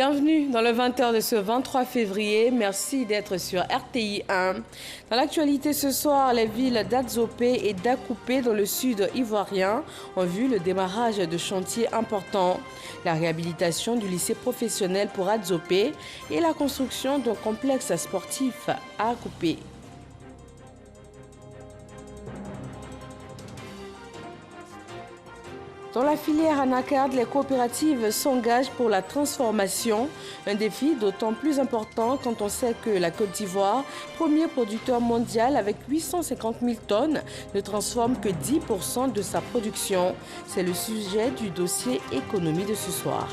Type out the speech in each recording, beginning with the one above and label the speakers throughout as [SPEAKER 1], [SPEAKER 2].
[SPEAKER 1] Bienvenue dans le 20h de ce 23 février. Merci d'être sur RTI 1. Dans l'actualité ce soir, les villes d'Adzopé et d'Akoupé dans le sud ivoirien ont vu le démarrage de chantiers importants. La réhabilitation du lycée professionnel pour Adzopé et la construction d'un complexe sportif à Akoupé. Dans la filière anacarde, les coopératives s'engagent pour la transformation, un défi d'autant plus important quand on sait que la Côte d'Ivoire, premier producteur mondial avec 850 000 tonnes, ne transforme que 10% de sa production. C'est le sujet du dossier économie de ce soir.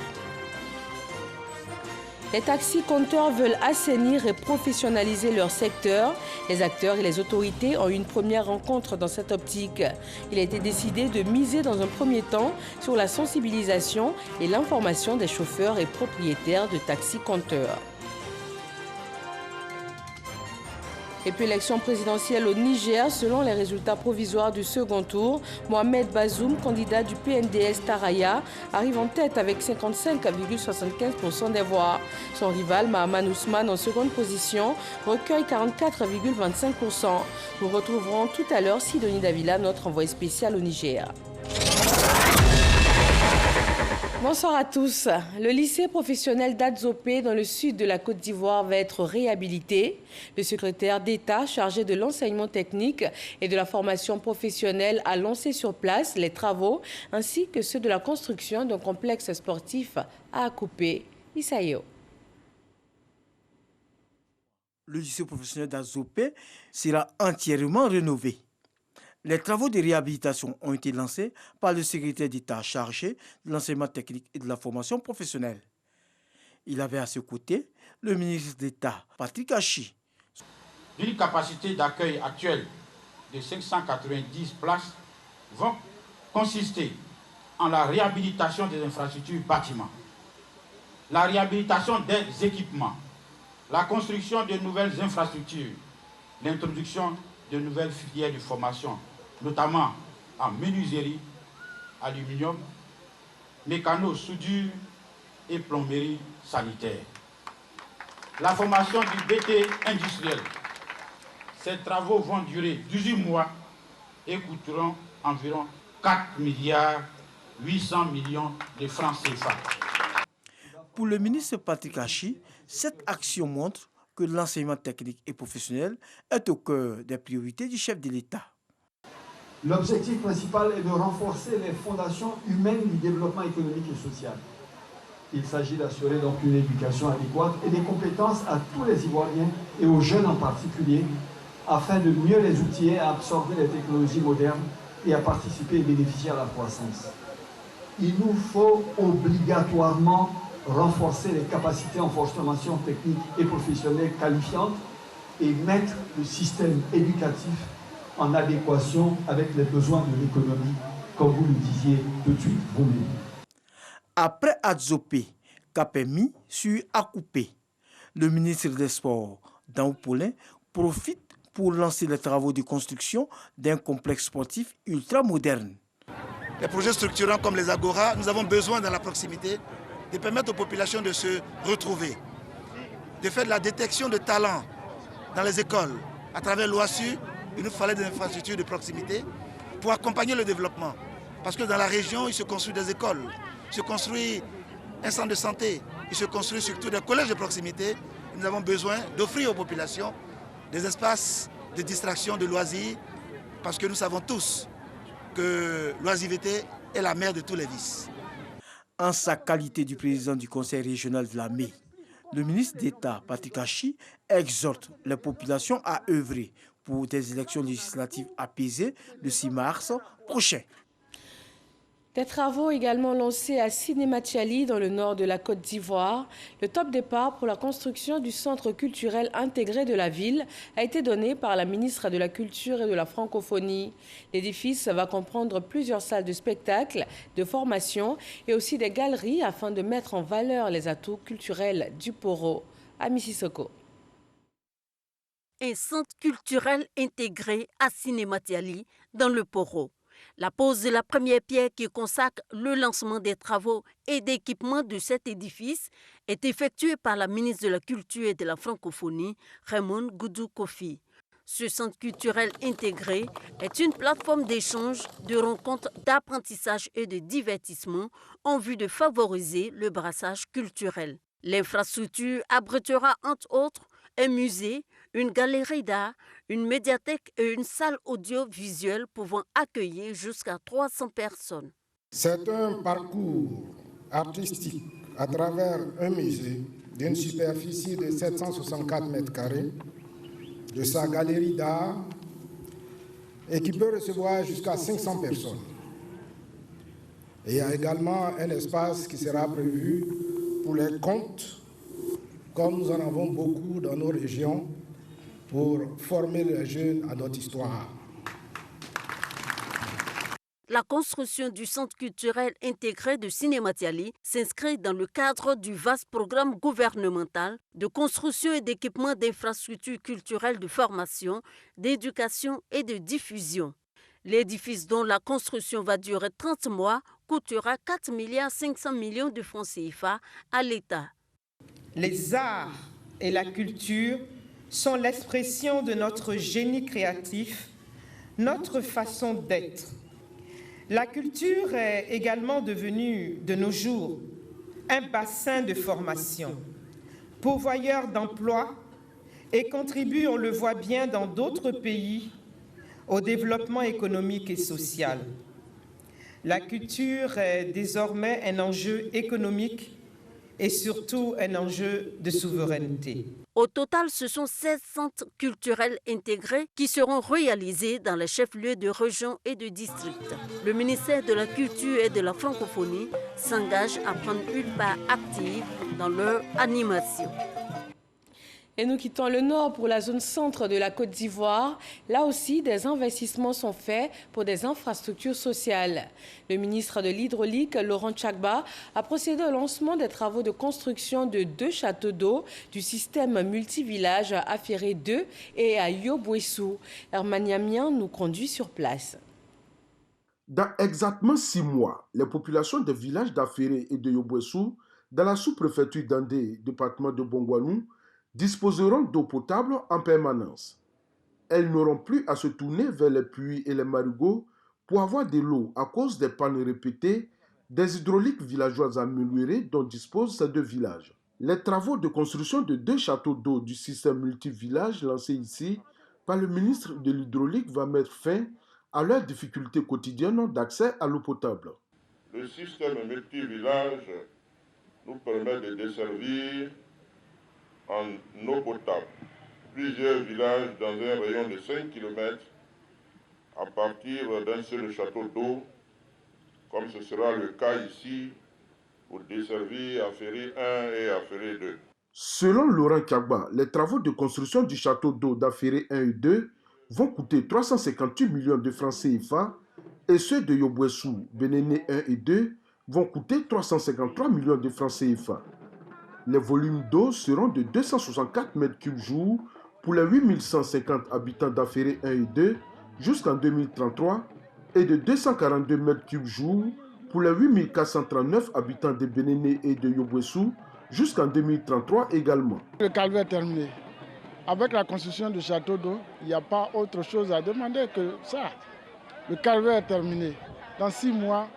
[SPEAKER 1] Les taxis-compteurs veulent assainir et professionnaliser leur secteur. Les acteurs et les autorités ont eu une première rencontre dans cette optique. Il a été décidé de miser dans un premier temps sur la sensibilisation et l'information des chauffeurs et propriétaires de taxis-compteurs. Et puis l'élection présidentielle au Niger, selon les résultats provisoires du second tour, Mohamed Bazoum, candidat du PNDS Taraya, arrive en tête avec 55,75% des voix. Son rival, Mahaman Ousmane, en seconde position, recueille 44,25%. Nous retrouverons tout à l'heure Sidonie Davila, notre envoyé spécial au Niger. Bonsoir à tous. Le lycée professionnel d'Adzopé dans le sud de la Côte d'Ivoire va être réhabilité. Le secrétaire d'État chargé de l'enseignement technique et de la formation professionnelle a lancé sur place les travaux ainsi que ceux de la construction d'un complexe sportif à Akoupé. Isaïo.
[SPEAKER 2] Le lycée professionnel d'Adzopé sera entièrement rénové. Les travaux de réhabilitation ont été lancés par le secrétaire d'État chargé de l'enseignement technique et de la formation professionnelle. Il avait à ses côtés le ministre d'État, Patrick Achi.
[SPEAKER 3] D'une capacité d'accueil actuelle de 590 places vont consister en la réhabilitation des infrastructures bâtiments, la réhabilitation des équipements, la construction de nouvelles infrastructures, l'introduction de nouvelles filières de formation, notamment en menuiserie, aluminium, mécano, soudure et plomberie sanitaire. La formation du BT industriel. Ces travaux vont durer 18 mois et coûteront environ 4 milliards 800 millions de francs CFA.
[SPEAKER 2] Pour le ministre Patrick Achi, cette action montre que l'enseignement technique et professionnel est au cœur des priorités du chef de l'État.
[SPEAKER 4] L'objectif principal est de renforcer les fondations humaines du développement économique et social. Il s'agit d'assurer donc une éducation adéquate et des compétences à tous les Ivoiriens et aux jeunes en particulier, afin de mieux les outiller à absorber les technologies modernes et à participer et bénéficier à la croissance. Il nous faut obligatoirement renforcer les capacités en formation technique et professionnelle qualifiante et mettre le système éducatif en adéquation avec les besoins de l'économie, comme vous le disiez tout de suite vous-même.
[SPEAKER 2] Après Adzopé, Kapemi sur Akoupé, le ministre des Sports, Dan Paulin, profite pour lancer les travaux de construction d'un complexe sportif ultra-moderne.
[SPEAKER 5] Les projets structurants comme les Agora, nous avons besoin dans la proximité de permettre aux populations de se retrouver, de faire de la détection de talents dans les écoles. À travers l'OASU, il nous fallait des infrastructures de proximité pour accompagner le développement. Parce que dans la région, il se construit des écoles, il se construit un centre de santé, il se construit surtout des collèges de proximité. Nous avons besoin d'offrir aux populations des espaces de distraction, de loisirs, parce que nous savons tous que l'oisiveté est la mère de tous les vices.
[SPEAKER 2] En sa qualité du président du Conseil régional de la ME, le ministre d'État, Patrick Achi, exhorte les populations à œuvrer pour des élections législatives apaisées le 6 mars prochain.
[SPEAKER 1] Des travaux également lancés à Sinématiali dans le nord de la Côte d'Ivoire. Le top départ pour la construction du centre culturel intégré de la ville a été donné par la ministre de la Culture et de la Francophonie. L'édifice va comprendre plusieurs salles de spectacle, de formation et aussi des galeries afin de mettre en valeur les atouts culturels du Poro. À Mississauga.
[SPEAKER 6] Un centre culturel intégré à Sinématiali dans le Poro. La pose de la première pierre qui consacre le lancement des travaux et d'équipement de cet édifice est effectuée par la ministre de la Culture et de la Francophonie, Raymond Goudou Kofi. Ce centre culturel intégré est une plateforme d'échange, de rencontres, d'apprentissage et de divertissement en vue de favoriser le brassage culturel. L'infrastructure abritera entre autres un musée, une galerie d'art, une médiathèque et une salle audiovisuelle pouvant accueillir jusqu'à 300 personnes.
[SPEAKER 7] C'est un parcours artistique à travers un musée d'une superficie de 764 mètres carrés, de sa galerie d'art et qui peut recevoir jusqu'à 500 personnes. Et il y a également un espace qui sera prévu pour les contes, comme nous en avons beaucoup dans nos régions, pour former les jeunes à notre histoire.
[SPEAKER 6] La construction du centre culturel intégré de Cinématiali s'inscrit dans le cadre du vaste programme gouvernemental de construction et d'équipement d'infrastructures culturelles de formation, d'éducation et de diffusion. L'édifice dont la construction va durer 30 mois coûtera 4,5 milliards de francs CFA à l'État.
[SPEAKER 8] Les arts et la culture sont l'expression de notre génie créatif, notre façon d'être. La culture est également devenue, de nos jours, un bassin de formation, pourvoyeur d'emplois et contribue, on le voit bien dans d'autres pays, au développement économique et social. La culture est désormais un enjeu économique et surtout un enjeu de souveraineté.
[SPEAKER 6] Au total, ce sont 16 centres culturels intégrés qui seront réalisés dans les chefs-lieux de région et de district. Le ministère de la Culture et de la Francophonie s'engage à prendre une part active dans leur animation.
[SPEAKER 1] Et nous quittons le nord pour la zone centre de la Côte d'Ivoire. Là aussi, des investissements sont faits pour des infrastructures sociales. Le ministre de l'Hydraulique, Laurent Tchagba, a procédé au lancement des travaux de construction de 2 châteaux d'eau du système multivillage à Ferré 2 et à Yobouessou. Hermaniamien nous conduit sur place.
[SPEAKER 9] Dans exactement 6 mois, les populations des villages d'Aféré et de Yobouessou, dans la sous-préfecture d'Andé, département de Bongouanou, disposeront d'eau potable en permanence. Elles n'auront plus à se tourner vers les puits et les marigots pour avoir de l'eau à cause des pannes répétées des hydrauliques villageoises améliorées dont disposent ces 2 villages. Les travaux de construction de 2 châteaux d'eau du système multivillage lancés ici par le ministre de l'Hydraulique va mettre fin à leurs difficultés quotidiennes d'accès à l'eau potable.
[SPEAKER 10] Le système multivillage nous permet de desservir en eau potable plusieurs villages dans un rayon de 5 km à partir d'un seul château d'eau, comme ce sera le cas ici pour desservir Aféré 1 et Aféré 2.
[SPEAKER 9] Selon Laurent Tchagba, les travaux de construction du château d'eau d'Aféré 1 et 2 vont coûter 358 millions de francs CFA et ceux de Yobouessou, Bénéné 1 et 2 vont coûter 353 millions de francs CFA. Les volumes d'eau seront de 264 m3 jour pour les 8150 habitants d'Aféré 1 et 2 jusqu'en 2033 et de 242 m3 jour pour les 8439 habitants de Bénéné et de Yobouessou jusqu'en 2033 également.
[SPEAKER 11] Le calvaire est terminé. Avec la construction du château d'eau, il n'y a pas autre chose à demander que ça. Le calvaire est terminé. Dans 6 mois,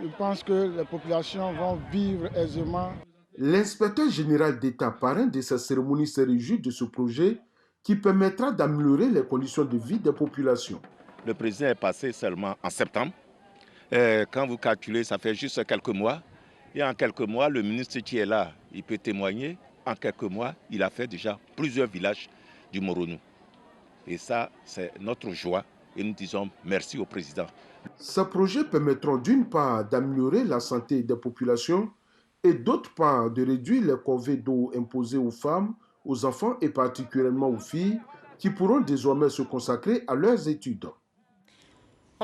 [SPEAKER 11] je pense que les populations vont vivre aisément.
[SPEAKER 9] L'inspecteur général d'État parrain de cette cérémonie se réjouit de ce projet qui permettra d'améliorer les conditions de vie des populations.
[SPEAKER 12] Le président est passé seulement en septembre. Quand vous calculez, ça fait juste quelques mois. Et en quelques mois, le ministre qui est là, il peut témoigner. En quelques mois, il a fait déjà plusieurs villages du Moronou. Et ça, c'est notre joie. Et nous disons merci au président.
[SPEAKER 9] Ces projets permettront d'une part d'améliorer la santé des populations et d'autre part de réduire les corvées d'eau imposées aux femmes, aux enfants et particulièrement aux filles qui pourront désormais se consacrer à leurs études.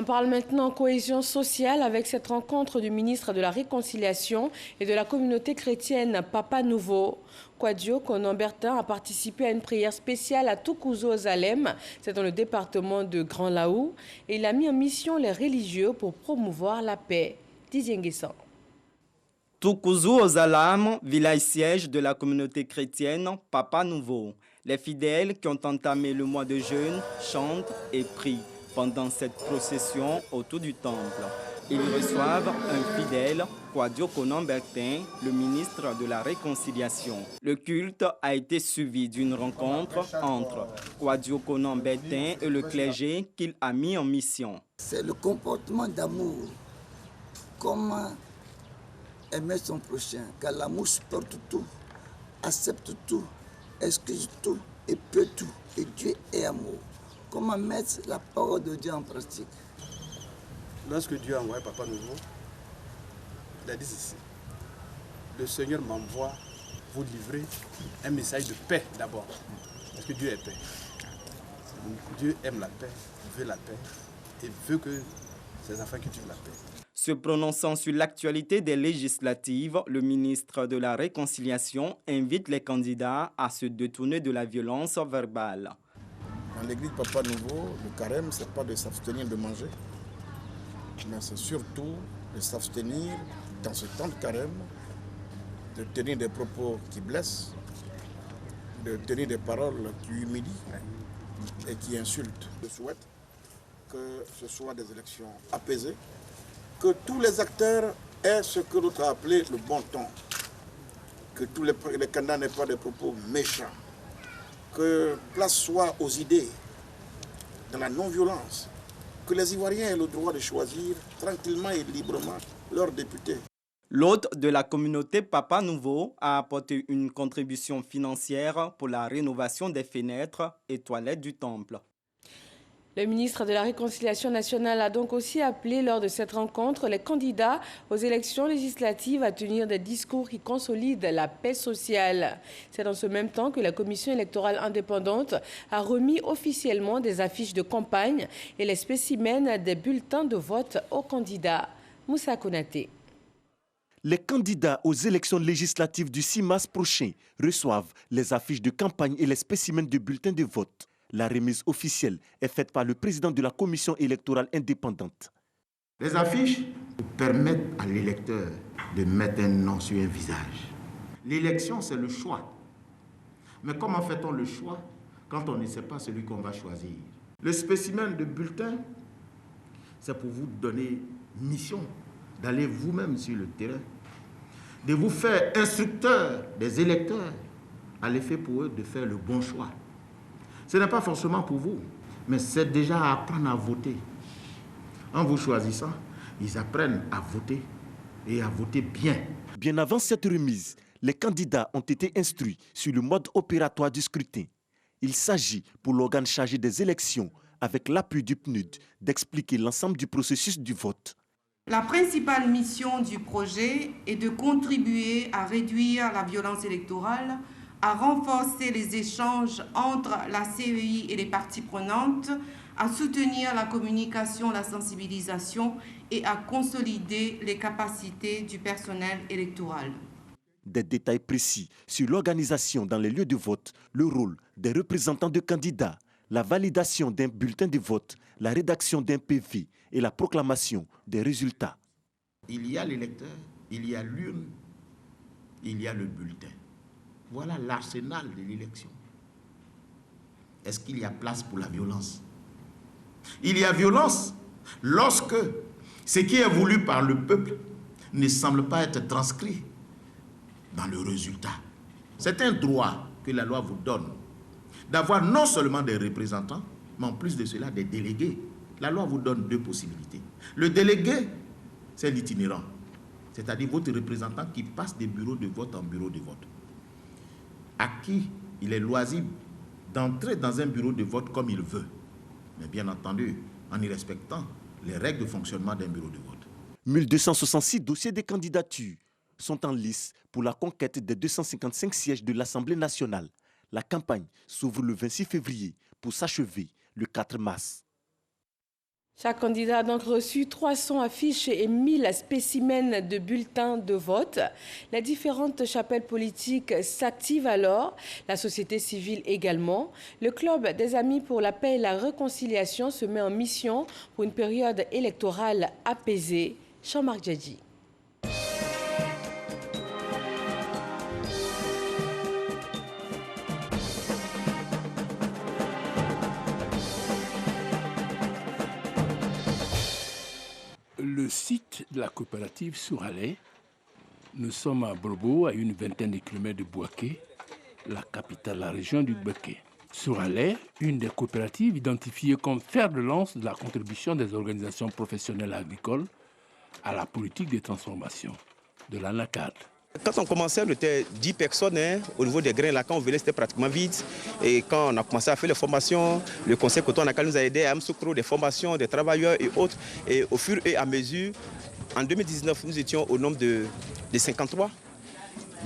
[SPEAKER 1] On parle maintenant cohésion sociale avec cette rencontre du ministre de la Réconciliation et de la communauté chrétienne Papa Nouveau. Kwadio Konon-Bertin a participé à une prière spéciale à Tukuzo Zalem, c'est dans le département de Grand Laou, et il a mis en mission les religieux pour promouvoir la paix. Dizienguessan.
[SPEAKER 13] Tukuzo Zalam, village siège de la communauté chrétienne Papa Nouveau. Les fidèles qui ont entamé le mois de jeûne chantent et prient pendant cette procession autour du temple. Ils reçoivent un fidèle, Kwadio Konon-Bertin, le ministre de la Réconciliation. Le culte a été suivi d'une rencontre entre Kwadio Konon-Bertin et le clergé qu'il a mis en mission.
[SPEAKER 14] C'est le comportement d'amour. Comment aimer son prochain, car l'amour supporte tout, accepte tout, excuse tout et peut tout. Et Dieu est amour. Comment mettre la parole de Dieu en pratique?
[SPEAKER 15] Lorsque Dieu a envoyé Papa Nouveau, il a dit ceci: le Seigneur m'envoie vous livrer un message de paix d'abord. Parce que Dieu est paix. Dieu aime la paix, veut la paix et veut que ses enfants cultivent la paix.
[SPEAKER 13] Se prononçant sur l'actualité des législatives, le ministre de la Réconciliation invite les candidats à se détourner de la violence verbale.
[SPEAKER 16] Dans l'église Papa Nouveau, le carême, ce n'est pas de s'abstenir de manger, mais c'est surtout de s'abstenir dans ce temps de carême, de tenir des propos qui blessent, de tenir des paroles qui humilient et qui insultent. Je souhaite que ce soit des élections apaisées, que tous les acteurs aient ce que l'autre a appelé le bon ton, que tous les candidats n'aient pas des propos méchants, que place soit aux idées, dans la non-violence, que les Ivoiriens aient le droit de choisir tranquillement et librement leurs députés.
[SPEAKER 13] L'hôte de la communauté Papa Nouveau a apporté une contribution financière pour la rénovation des fenêtres et toilettes du temple.
[SPEAKER 1] Le ministre de la Réconciliation nationale a donc aussi appelé lors de cette rencontre les candidats aux élections législatives à tenir des discours qui consolident la paix sociale. C'est dans ce même temps que la commission électorale indépendante a remis officiellement des affiches de campagne et les spécimens des bulletins de vote aux candidats. Moussa Konaté.
[SPEAKER 17] Les candidats aux élections législatives du 6 mars prochain reçoivent les affiches de campagne et les spécimens de bulletins de vote. La remise officielle est faite par le président de la commission électorale indépendante.
[SPEAKER 18] Les affiches permettent à l'électeur de mettre un nom sur un visage. L'élection, c'est le choix. Mais comment fait-on le choix quand on ne sait pas celui qu'on va choisir? Le spécimen de bulletin, c'est pour vous donner mission d'aller vous-même sur le terrain, de vous faire instructeur des électeurs, à l'effet pour eux de faire le bon choix. Ce n'est pas forcément pour vous, mais c'est déjà à apprendre à voter. En vous choisissant, ils apprennent à voter et à voter bien.
[SPEAKER 17] Bien avant cette remise, les candidats ont été instruits sur le mode opératoire du scrutin. Il s'agit pour l'organe chargé des élections, avec l'appui du PNUD, d'expliquer l'ensemble du processus du vote.
[SPEAKER 19] La principale mission du projet est de contribuer à réduire la violence électorale, à renforcer les échanges entre la CEI et les parties prenantes, à soutenir la communication, la sensibilisation et à consolider les capacités du personnel électoral.
[SPEAKER 17] Des détails précis sur l'organisation dans les lieux de vote, le rôle des représentants de candidats, la validation d'un bulletin de vote, la rédaction d'un PV et la proclamation des résultats.
[SPEAKER 18] Il y a l'électeur, il y a l'urne, il y a le bulletin. Voilà l'arsenal de l'élection. Est-ce qu'il y a place pour la violence? Il y a violence lorsque ce qui est voulu par le peuple ne semble pas être transcrit dans le résultat. C'est un droit que la loi vous donne d'avoir non seulement des représentants, mais en plus de cela des délégués. La loi vous donne deux possibilités. Le délégué, c'est l'itinérant, c'est-à-dire votre représentant qui passe des bureaux de vote en bureau de vote, à qui il est loisible d'entrer dans un bureau de vote comme il veut, mais bien entendu en y respectant les règles de fonctionnement d'un bureau de vote.
[SPEAKER 17] 1266 dossiers de candidature sont en lice pour la conquête des 255 sièges de l'Assemblée nationale. La campagne s'ouvre le 26 février pour s'achever le 4 mars.
[SPEAKER 1] Chaque candidat a donc reçu 300 affiches et 1000 spécimens de bulletins de vote. Les différentes chapelles politiques s'activent alors, la société civile également. Le Club des Amis pour la paix et la réconciliation se met en mission pour une période électorale apaisée. Jean-Marc Djadji.
[SPEAKER 20] Le site de la coopérative Souralais, nous sommes à Brobo, à une vingtaine de kilomètres de Bouaké, la capitale de la région du Bouaké. Souralais, une des coopératives identifiées comme fer de lance de la contribution des organisations professionnelles agricoles à la politique de transformation de l'ANACAD.
[SPEAKER 21] Quand on commençait, on était 10 personnes au niveau des grains. Là, quand on venait, c'était pratiquement vide. Et quand on a commencé à faire les formations, le conseil Coton Anacal nous a aidé à Amsoukro, des formations, des travailleurs et autres. Et au fur et à mesure, en 2019, nous étions au nombre de 53.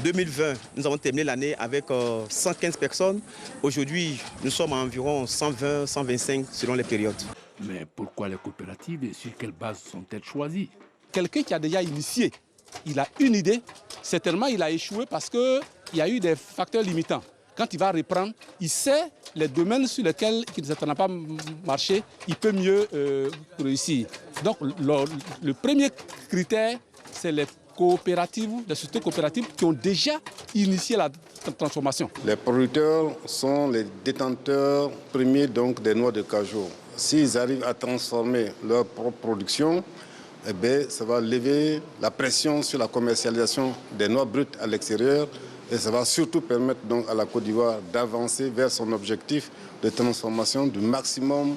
[SPEAKER 21] 2020, nous avons terminé l'année avec 115 personnes. Aujourd'hui, nous sommes à environ 120, 125 selon les périodes.
[SPEAKER 20] Mais pourquoi les coopératives et sur quelle base sont-elles choisies?
[SPEAKER 22] Quelqu'un qui a déjà initié, il a une idée, certainement il a échoué parce qu'il y a eu des facteurs limitants. Quand il va reprendre, il sait les domaines sur lesquels ça n'a pas marché, il peut mieux réussir. Donc le premier critère, c'est les coopératives, les sociétés coopératives qui ont déjà initié la transformation.
[SPEAKER 23] Les producteurs sont les détenteurs premiers donc, des noix de cajou. S'ils arrivent à transformer leur propre production, eh bien, ça va lever la pression sur la commercialisation des noix brutes à l'extérieur et ça va surtout permettre donc à la Côte d'Ivoire d'avancer vers son objectif de transformation du maximum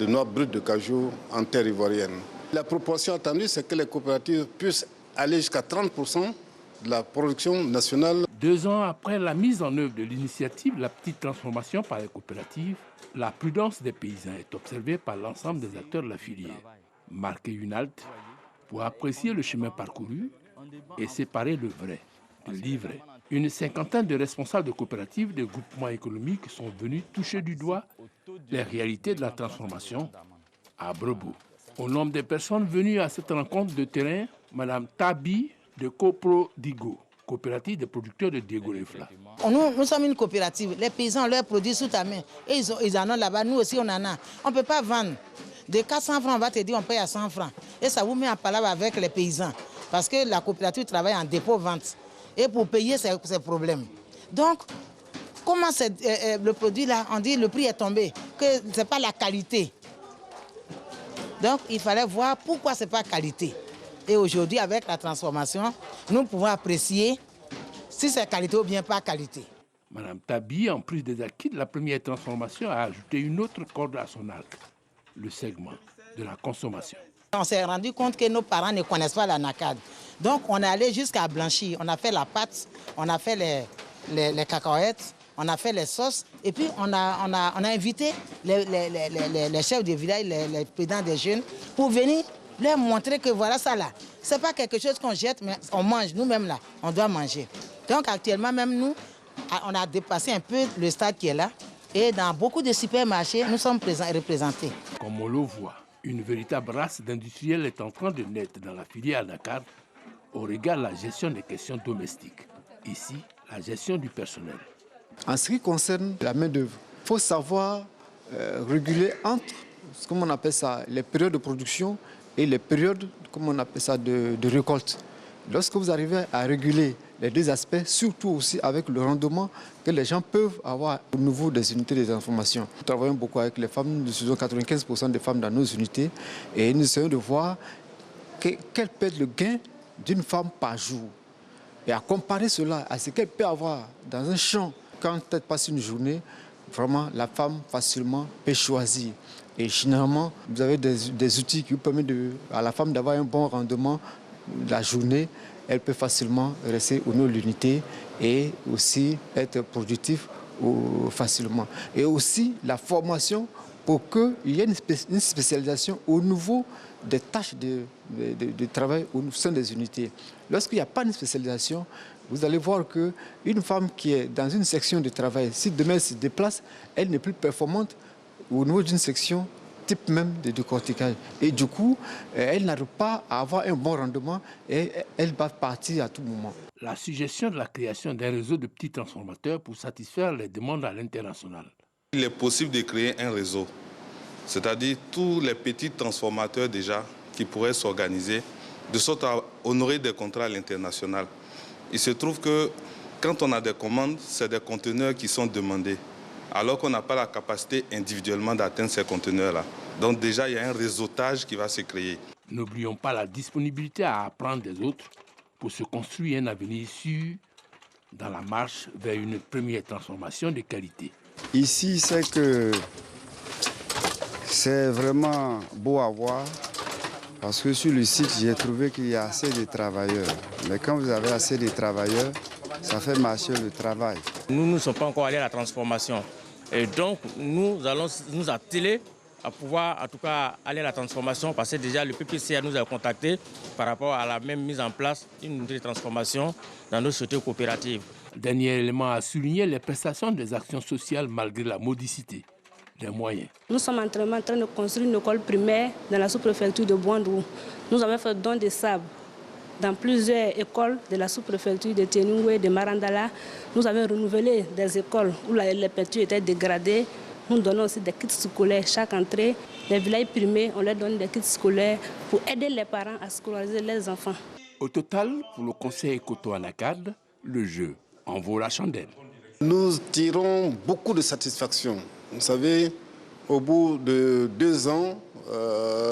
[SPEAKER 23] de noix brutes de cajou en terre ivoirienne. La proportion attendue, c'est que les coopératives puissent aller jusqu'à 30% de la production nationale.
[SPEAKER 20] 2 ans après la mise en œuvre de l'initiative La Petite Transformation par les coopératives, la prudence des paysans est observée par l'ensemble des acteurs de la filière. Marquer une halte pour apprécier le chemin parcouru et séparer le vrai de l'ivraie. Une cinquantaine de responsables de coopératives, de groupements économiques sont venus toucher du doigt les réalités de la transformation à Brobo. Au nombre des personnes venues à cette rencontre de terrain, Mme Tabi de Coprodigo, coopérative de producteurs de Diego Refla.
[SPEAKER 24] Nous sommes une coopérative. Les paysans leur produisent sous ta main. Et ils en ont là-bas. Nous aussi, on en a. On ne peut pas vendre. De 400 francs, on va te dire on paye à 100 francs. Et ça vous met en palabre avec les paysans. Parce que la coopérative travaille en dépôt-vente. Et pour payer, c'est un problème. Donc, comment le produit-là, on dit le prix est tombé, que ce n'est pas la qualité. Donc, il fallait voir pourquoi ce n'est pas qualité. Et aujourd'hui, avec la transformation, nous pouvons apprécier si c'est qualité ou bien pas qualité.
[SPEAKER 20] Mme Tabi, en plus des acquis de la première transformation, a ajouté une autre corde à son arc, le segment de la consommation.
[SPEAKER 24] On s'est rendu compte que nos parents ne connaissent pas la NACAD. Donc, on est allé jusqu'à blanchir. On a fait la pâte, on a fait les cacahuètes, on a fait les sauces. Et puis, on a invité les chefs de village, les présidents des jeunes, pour venir leur montrer que voilà ça là. Ce n'est pas quelque chose qu'on jette, mais on mange. Nous-mêmes là, on doit manger. Donc, actuellement, même nous, on a dépassé un peu le stade qui est là. Et dans beaucoup de supermarchés, nous sommes représentés.
[SPEAKER 20] Comme on le voit, une véritable race d'industriels est en train de naître dans la filière Dakar au regard de la gestion des questions domestiques. Ici, la gestion du personnel.
[SPEAKER 25] En ce qui concerne la main-d'œuvre, il faut savoir réguler entre, comment on appelle ça, les périodes de production et les périodes, comment on appelle ça, de récolte. Lorsque vous arrivez à réguler les deux aspects, surtout aussi avec le rendement que les gens peuvent avoir au niveau des unités de transformation. Nous travaillons beaucoup avec les femmes, nous faisons 95% des femmes dans nos unités et nous essayons de voir quel peut être le gain d'une femme par jour. Et à comparer cela à ce qu'elle peut avoir dans un champ, quand elle passe une journée, vraiment la femme facilement peut choisir. Et généralement, vous avez des outils qui vous permettent à la femme d'avoir un bon rendement la journée. Elle peut facilement rester au niveau de l'unité et aussi être productif facilement. Et aussi la formation pour qu'il y ait une spécialisation au niveau des tâches de travail au sein des unités. Lorsqu'il n'y a pas de spécialisation, vous allez voir qu'une femme qui est dans une section de travail, si demain elle se déplace, elle n'est plus performante au niveau d'une section type même de décortiquage. Et du coup, elles n'arrivent pas à avoir un bon rendement et elles peuvent partir à tout moment.
[SPEAKER 20] La suggestion de la création d'un réseau de petits transformateurs pour satisfaire les demandes à l'international.
[SPEAKER 2] Il est possible de créer un réseau, c'est-à-dire tous les petits transformateurs déjà qui pourraient s'organiser de sorte à honorer des contrats à l'international. Il se trouve que quand on a des commandes, c'est des conteneurs qui sont demandés, alors qu'on n'a pas la capacité individuellement d'atteindre ces conteneurs-là. Donc déjà, il y a un réseautage qui va se créer.
[SPEAKER 20] N'oublions pas la disponibilité à apprendre des autres pour se construire un avenir sûr dans la marche vers une première transformation de qualité.
[SPEAKER 3] Ici, c'est vraiment beau à voir. Parce que sur le site, j'ai trouvé qu'il y a assez de travailleurs. Mais quand vous avez assez de travailleurs, ça fait marcher le travail.
[SPEAKER 4] Nous ne sommes pas encore allés à la transformation. Et donc, nous allons nous atteler à pouvoir, en tout cas, aller à la transformation. Parce que déjà, le PPCA nous a contactés par rapport à la même mise en place d'une unité de transformation dans nos sociétés coopératives.
[SPEAKER 20] Dernier élément à souligner, les prestations des actions sociales malgré la modicité des moyens.
[SPEAKER 5] Nous sommes en train de construire une école primaire dans la sous-préfecture de Bouandou. Nous avons fait don de sable dans plusieurs écoles de la sous-préfecture de Tienoué, de Marandala. Nous avons renouvelé des écoles où les peintures étaient dégradées. Nous donnons aussi des kits scolaires chaque entrée. Les villages primés, on leur donne des kits scolaires pour aider les parents à scolariser leurs enfants.
[SPEAKER 20] Au total, pour le conseil Koto-Anakad, le jeu en vaut la chandelle.
[SPEAKER 23] Nous tirons beaucoup de satisfaction. Vous savez, au bout de 2 ans,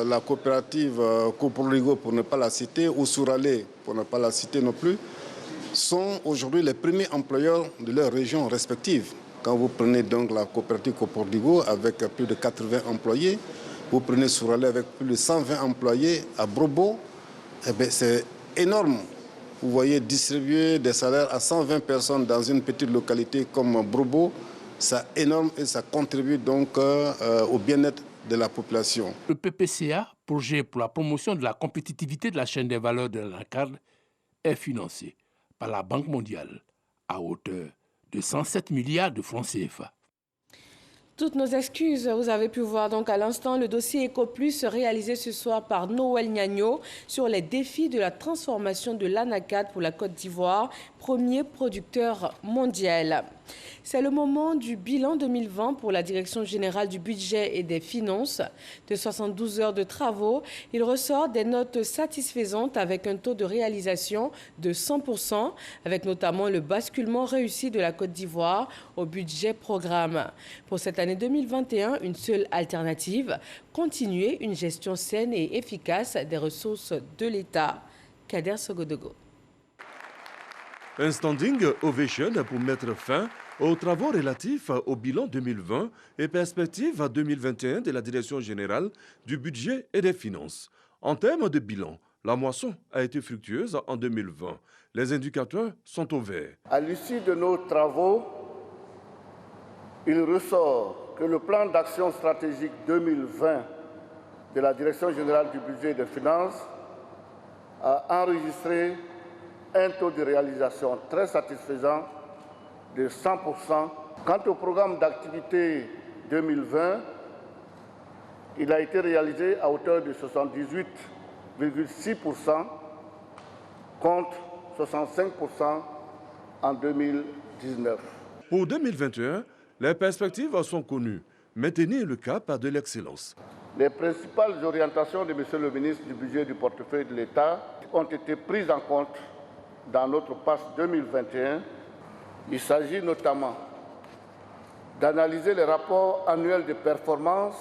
[SPEAKER 23] la coopérative Coproligo, pour ne pas la citer, ou Souralé, pour ne pas la citer non plus, sont aujourd'hui les premiers employeurs de leurs régions respectives. Quand vous prenez donc la coopérative Coproligo avec plus de 80 employés, vous prenez Souralé avec plus de 120 employés à Brobo, eh bien, c'est énorme. Vous voyez distribuer des salaires à 120 personnes dans une petite localité comme Brobo, c'est énorme et ça contribue donc au bien-être de la population.
[SPEAKER 20] Le PPCA, projet pour la promotion de la compétitivité de la chaîne des valeurs de l'ANACAD, est financé par la Banque mondiale à hauteur de 107 milliards de francs CFA.
[SPEAKER 1] Toutes nos excuses, vous avez pu voir donc à l'instant le dossier EcoPlus réalisé ce soir par Noël Gnagno sur les défis de la transformation de l'ANACAD pour la Côte d'Ivoire, premier producteur mondial. C'est le moment du bilan 2020 pour la Direction générale du budget et des finances. De 72 heures de travaux, il ressort des notes satisfaisantes avec un taux de réalisation de 100%, avec notamment le basculement réussi de la Côte d'Ivoire au budget programme. Pour cette année 2021, une seule alternative, continuer une gestion saine et efficace des ressources de l'État. Kader Sogodogo.
[SPEAKER 7] Un standing ovation pour mettre fin aux travaux relatifs au bilan 2020 et perspectives à 2021 de la Direction générale du budget et des finances. En termes de bilan, la moisson a été fructueuse en 2020. Les indicateurs sont au vert.
[SPEAKER 26] À l'issue de nos travaux, il ressort que le plan d'action stratégique 2020 de la Direction générale du budget et des finances a enregistré un taux de réalisation très satisfaisant de 100%. Quant au programme d'activité 2020, il a été réalisé à hauteur de 78,6% contre 65% en 2019.
[SPEAKER 7] Pour 2021, les perspectives sont connues. Maintenir le cap de l'excellence.
[SPEAKER 26] Les principales orientations de M. le ministre du Budget et du portefeuille de l'État ont été prises en compte dans notre PAS 2021. Il s'agit notamment d'analyser les rapports annuels de performance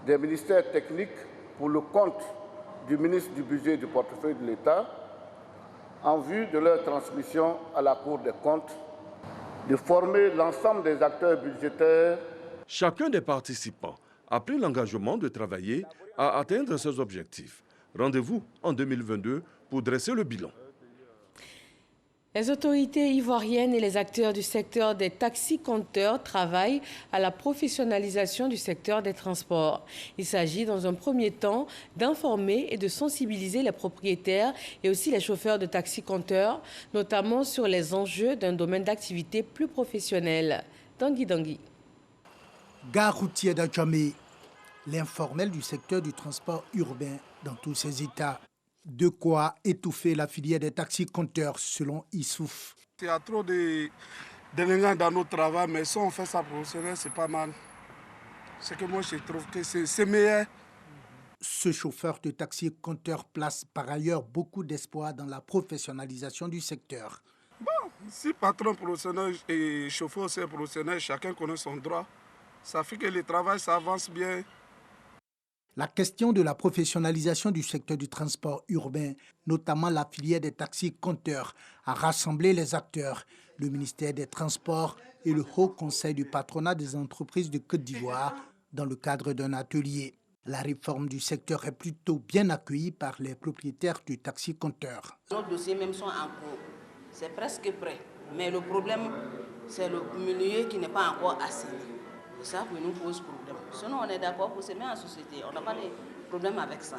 [SPEAKER 26] des ministères techniques pour le compte du ministre du Budget et du portefeuille de l'État en vue de leur transmission à la Cour des comptes, de former l'ensemble des acteurs budgétaires.
[SPEAKER 7] Chacun des participants a pris l'engagement de travailler à atteindre ses objectifs. Rendez-vous en 2022 pour dresser le bilan.
[SPEAKER 1] Les autorités ivoiriennes et les acteurs du secteur des taxis-compteurs travaillent à la professionnalisation du secteur des transports. Il s'agit dans un premier temps d'informer et de sensibiliser les propriétaires et aussi les chauffeurs de taxis-compteurs, notamment sur les enjeux d'un domaine d'activité plus professionnel. Dangui.
[SPEAKER 27] Gare routière d'Adjamé.
[SPEAKER 6] l'informel du secteur du transport urbain dans tous ses états. De quoi étouffer la filière des taxis-compteurs, selon Issouf.
[SPEAKER 16] Il y a trop de délinquants dans notre travail, mais si on fait ça professionnel, c'est pas mal. C'est que moi, je trouve que c'est meilleur.
[SPEAKER 6] Ce chauffeur de taxi-compteur place par ailleurs beaucoup d'espoir dans la professionnalisation du secteur.
[SPEAKER 16] Bon, si patron professionnel et chauffeur aussi professionnel, chacun connaît son droit. Ça fait que le travail, ça avance bien.
[SPEAKER 6] La question de la professionnalisation du secteur du transport urbain, notamment la filière des taxis-compteurs, a rassemblé les acteurs, le ministère des Transports et le Haut Conseil du patronat des entreprises de Côte d'Ivoire dans le cadre d'un atelier. La réforme du secteur est plutôt bien accueillie par les propriétaires du taxi-compteur.
[SPEAKER 8] Nos dossiers même sont en cours. C'est presque prêt. Mais le problème, c'est le milieu qui n'est pas encore assaini. C'est ça qui nous pose problème. Sinon, on est d'accord pour se mettre en société. On n'a pas de problème avec ça.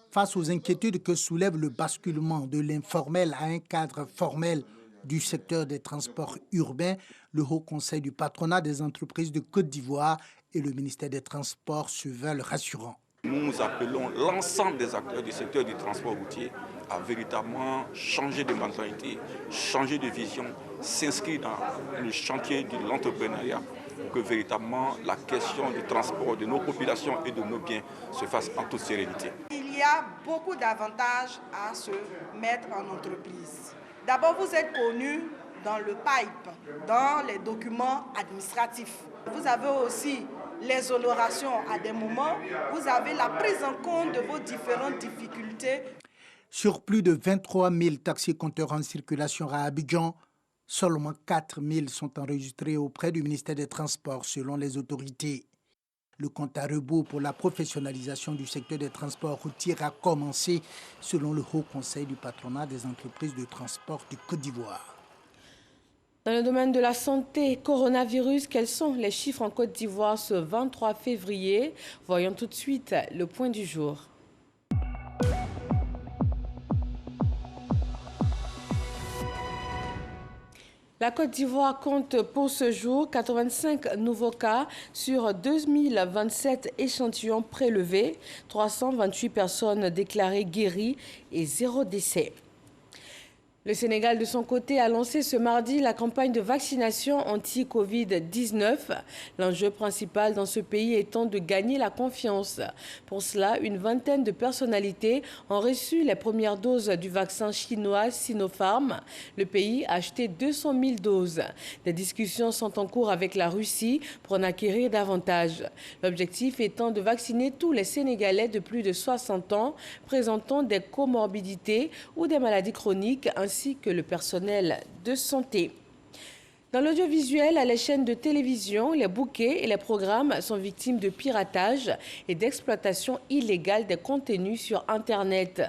[SPEAKER 6] Face aux inquiétudes que soulève le basculement de l'informel à un cadre formel du secteur des transports urbains, le Haut Conseil du patronat des entreprises de Côte d'Ivoire et le ministère des Transports se veulent rassurants.
[SPEAKER 9] Nous appelons l'ensemble des acteurs du secteur du transport routier à véritablement changer de mentalité, changer de vision, s'inscrire dans le chantier de l'entrepreneuriat pour que véritablement la question du transport de nos populations et de nos biens se fasse en toute sérénité.
[SPEAKER 10] Il y a beaucoup d'avantages à se mettre en entreprise. D'abord, vous êtes connu dans le pipe, dans les documents administratifs. Vous avez aussi les honorations à des moments. Vous avez la prise en compte de vos différentes difficultés.
[SPEAKER 6] Sur plus de 23 000 taxis-compteurs en circulation à Abidjan, seulement 4 000 sont enregistrés auprès du ministère des Transports selon les autorités. Le compte à rebours pour la professionnalisation du secteur des transports routiers a commencé selon le Haut Conseil du patronat des entreprises de transport du Côte d'Ivoire.
[SPEAKER 1] Dans le domaine de la santé, coronavirus, quels sont les chiffres en Côte d'Ivoire ce 23 février? Voyons tout de suite le point du jour. La Côte d'Ivoire compte pour ce jour 85 nouveaux cas sur 2027 échantillons prélevés, 328 personnes déclarées guéries et 0 décès. Le Sénégal, de son côté, a lancé ce mardi la campagne de vaccination anti-Covid-19. L'enjeu principal dans ce pays étant de gagner la confiance. Pour cela, une vingtaine de personnalités ont reçu les premières doses du vaccin chinois Sinopharm. Le pays a acheté 200 000 doses. Des discussions sont en cours avec la Russie pour en acquérir davantage. L'objectif étant de vacciner tous les Sénégalais de plus de 60 ans présentant des comorbidités ou des maladies chroniques, ainsi que le personnel de santé. Dans l'audiovisuel, à les chaînes de télévision, les bouquets et les programmes sont victimes de piratage et d'exploitation illégale des contenus sur Internet.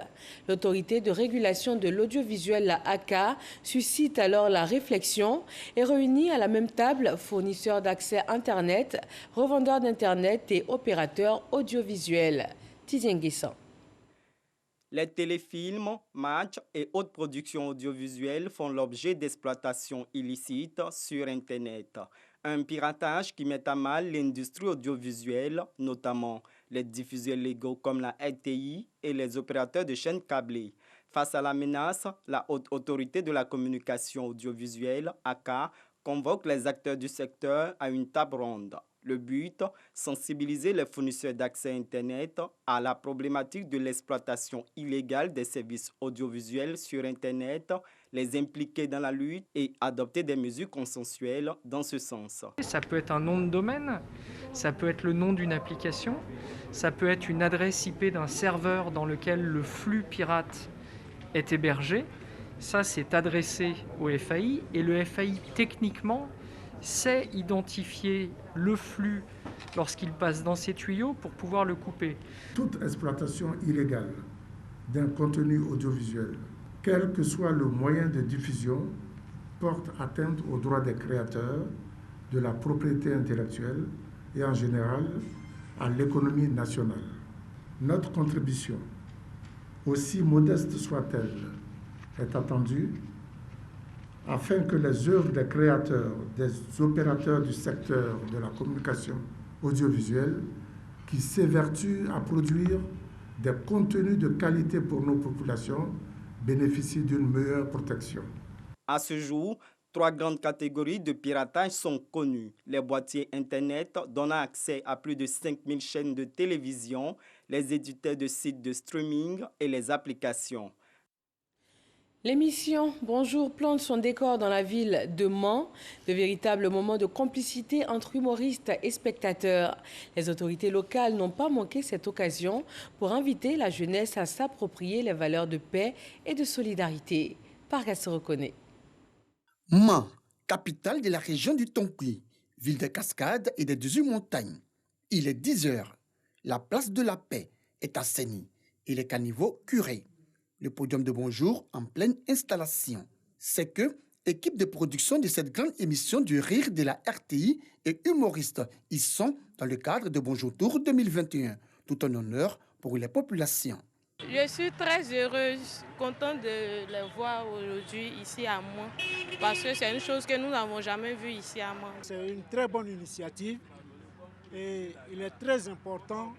[SPEAKER 1] L'autorité de régulation de l'audiovisuel, la ACA, suscite alors la réflexion et réunit à la même table fournisseurs d'accès Internet, revendeurs d'Internet et opérateurs audiovisuels. Tizien Guessan.
[SPEAKER 13] Les téléfilms, matchs et autres productions audiovisuelles font l'objet d'exploitation illicite sur Internet. Un piratage qui met à mal l'industrie audiovisuelle, notamment les diffuseurs légaux comme la RTI et les opérateurs de chaînes câblées. Face à la menace, la Haute Autorité de la Communication Audiovisuelle, ACA, convoque les acteurs du secteur à une table ronde. Le but, sensibiliser les fournisseurs d'accès Internet à la problématique de l'exploitation illégale des services audiovisuels sur Internet, les impliquer dans la lutte et adopter des mesures consensuelles dans ce sens.
[SPEAKER 11] Ça peut être un nom de domaine, ça peut être le nom d'une application, ça peut être une adresse IP d'un serveur dans lequel le flux pirate est hébergé. Ça, c'est adressé au FAI et le FAI, techniquement, sait identifier le flux lorsqu'il passe dans ses tuyaux pour pouvoir le couper.
[SPEAKER 12] Toute exploitation illégale d'un contenu audiovisuel, quel que soit le moyen de diffusion, porte atteinte aux droits des créateurs, de la propriété intellectuelle et en général à l'économie nationale. Notre contribution, aussi modeste soit-elle, est attendue afin que les œuvres des créateurs, des opérateurs du secteur de la communication audiovisuelle qui s'évertue à produire des contenus de qualité pour nos populations bénéficient d'une meilleure protection.
[SPEAKER 13] À ce jour, 3 grandes catégories de piratage sont connues. Les boîtiers Internet donnant accès à plus de 5000 chaînes de télévision, les éditeurs de sites de streaming et les applications.
[SPEAKER 1] L'émission Bonjour plante son décor dans la ville de Mans, de véritables moments de complicité entre humoristes et spectateurs. Les autorités locales n'ont pas manqué cette occasion pour inviter la jeunesse à s'approprier les valeurs de paix et de solidarité. Parga se reconnaît.
[SPEAKER 14] Mans, capitale de la région du Tonkoui, ville des cascades et des 18 montagnes. Il est 10 heures. La place de la paix est assainie et les caniveaux curés. Le podium de Bonjour en pleine installation. C'est que équipe de production de cette grande émission du rire de la RTI et humoristes y sont dans le cadre de Bonjour Tour 2021. Tout un honneur pour les populations.
[SPEAKER 15] Je suis très heureuse, contente de les voir aujourd'hui ici à Mans, parce que c'est une chose que nous n'avons jamais vue ici à Mans.
[SPEAKER 17] C'est une très bonne initiative et il est très important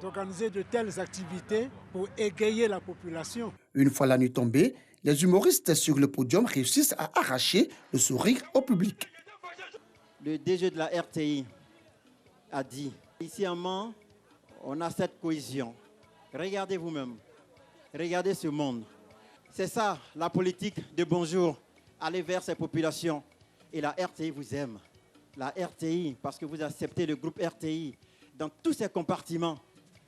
[SPEAKER 17] d'organiser de telles activités pour égayer la population.
[SPEAKER 14] Une fois la nuit tombée, les humoristes sur le podium réussissent à arracher le sourire au public.
[SPEAKER 18] Le DG de la RTI a dit, ici à Mans, on a cette cohésion. Regardez vous-même, regardez ce monde. C'est ça la politique de Bonjour, aller vers ces populations. Et la RTI vous aime. La RTI, parce que vous acceptez le groupe RTI dans tous ses compartiments.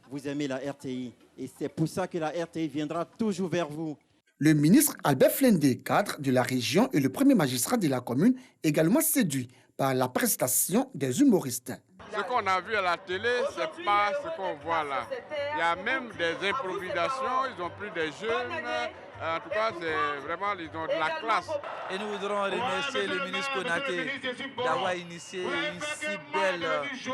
[SPEAKER 18] Vous aimez la RTI et c'est pour ça que la RTI viendra toujours vers vous.
[SPEAKER 14] Le ministre Albert Flendé, cadre de la région et le premier magistrat de la commune, également séduit par la prestation des humoristes.
[SPEAKER 19] Ce qu'on a vu à la télé, ce n'est pas ce qu'on voit là. Il y a même des improvisations, ils ont pris des jeunes. En tout cas, c'est vraiment, ils ont de la classe.
[SPEAKER 21] Et nous voudrons remercier le ministre Konaté d'avoir initié une si belle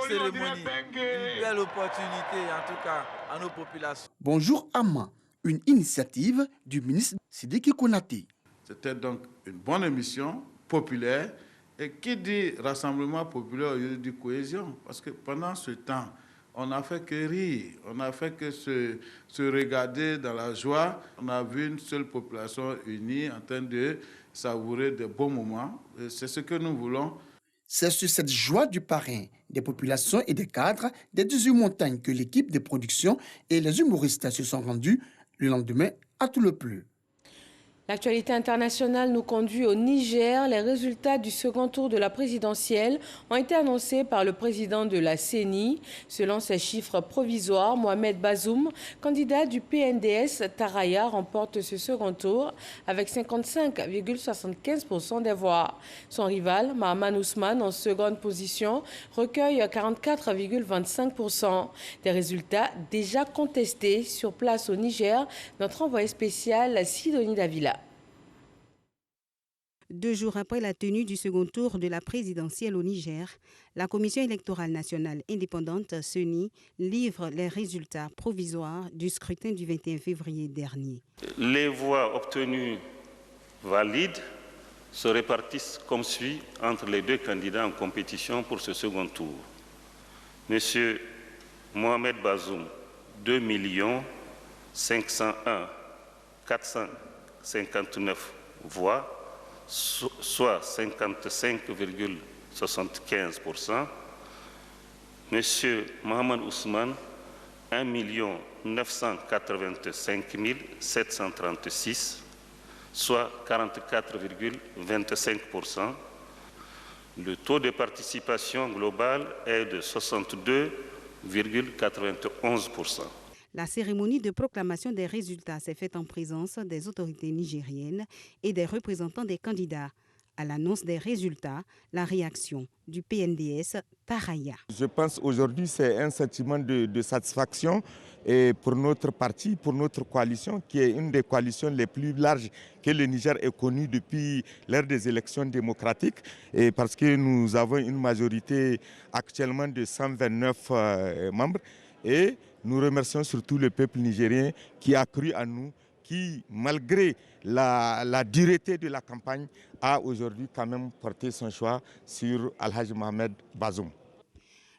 [SPEAKER 21] cérémonie, une belle opportunité en tout cas à nos populations.
[SPEAKER 14] Bonjour à Mans, une initiative du ministre Sidiki Konaté.
[SPEAKER 27] C'était donc une bonne émission populaire. Et qui dit rassemblement populaire, il dit cohésion. Parce que pendant ce temps, on n'a fait que rire, on n'a fait que se regarder dans la joie. On a vu une seule population unie en train de savourer de bons moments. C'est ce que nous voulons.
[SPEAKER 14] C'est sur cette joie du parrain, des populations et des cadres des 18 montagnes que l'équipe de production et les humoristes se sont rendus le lendemain à tout le plus.
[SPEAKER 1] L'actualité internationale nous conduit au Niger. Les résultats du second tour de la présidentielle ont été annoncés par le président de la CENI. Selon ces chiffres provisoires, Mohamed Bazoum, candidat du PNDS Taraya, remporte ce second tour avec 55,75% des voix. Son rival, Mahaman Ousmane, en seconde position, recueille 44,25%. Des résultats déjà contestés sur place au Niger. Notre envoyé spécial, Sidonie Davila.
[SPEAKER 28] 2 jours après la tenue du second tour de la présidentielle au Niger, la Commission électorale nationale indépendante, CENI, livre les résultats provisoires du scrutin du 21 février dernier.
[SPEAKER 29] Les voix obtenues valides se répartissent comme suit entre les deux candidats en compétition pour ce second tour. Monsieur Mohamed Bazoum, 2 501 459 voix, soit 55,75%. Monsieur Mohamed Ousmane, 1 985 736, soit 44,25%. Le taux de participation globale est de 62,91%.
[SPEAKER 28] La cérémonie de proclamation des résultats s'est faite en présence des autorités nigériennes et des représentants des candidats. À l'annonce des résultats, la réaction du PNDS Taraya.
[SPEAKER 30] Je pense aujourd'hui c'est un sentiment de satisfaction et pour notre parti, pour notre coalition, qui est une des coalitions les plus larges que le Niger ait connue depuis l'ère des élections démocratiques, et parce que nous avons une majorité actuellement de 129 membres. Et nous remercions surtout le peuple nigérien qui a cru en nous, qui, malgré la dureté de la campagne, a aujourd'hui quand même porté son choix sur Al-Hajj Mohamed Bazoum.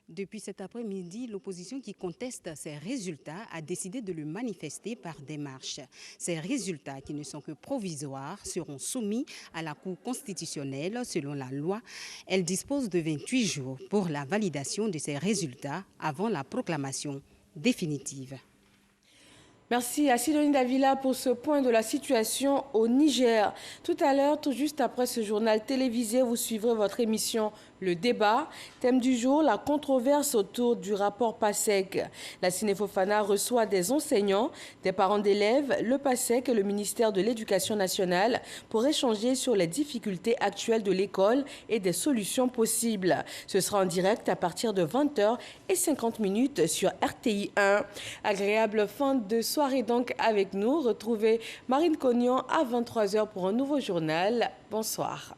[SPEAKER 28] Depuis cet après-midi, l'opposition qui conteste ces résultats a décidé de le manifester par des marches. Ces résultats, qui ne sont que provisoires, seront soumis à la Cour constitutionnelle. Selon la loi, elle dispose de 28 jours pour la validation de ces résultats avant la proclamation définitive.
[SPEAKER 1] Merci à Sidonie Davila pour ce point de la situation au Niger. Tout à l'heure, tout juste après ce journal télévisé, vous suivrez votre émission Le Débat. Thème du jour, la controverse autour du rapport PASEC. La Ciné-Fofana reçoit des enseignants, des parents d'élèves, le PASEC et le ministère de l'Éducation nationale pour échanger sur les difficultés actuelles de l'école et des solutions possibles. Ce sera en direct à partir de 20h50 sur RTI 1. Agréable fin de soirée donc avec nous. Retrouvez Marine Cognon à 23h pour un nouveau journal. Bonsoir.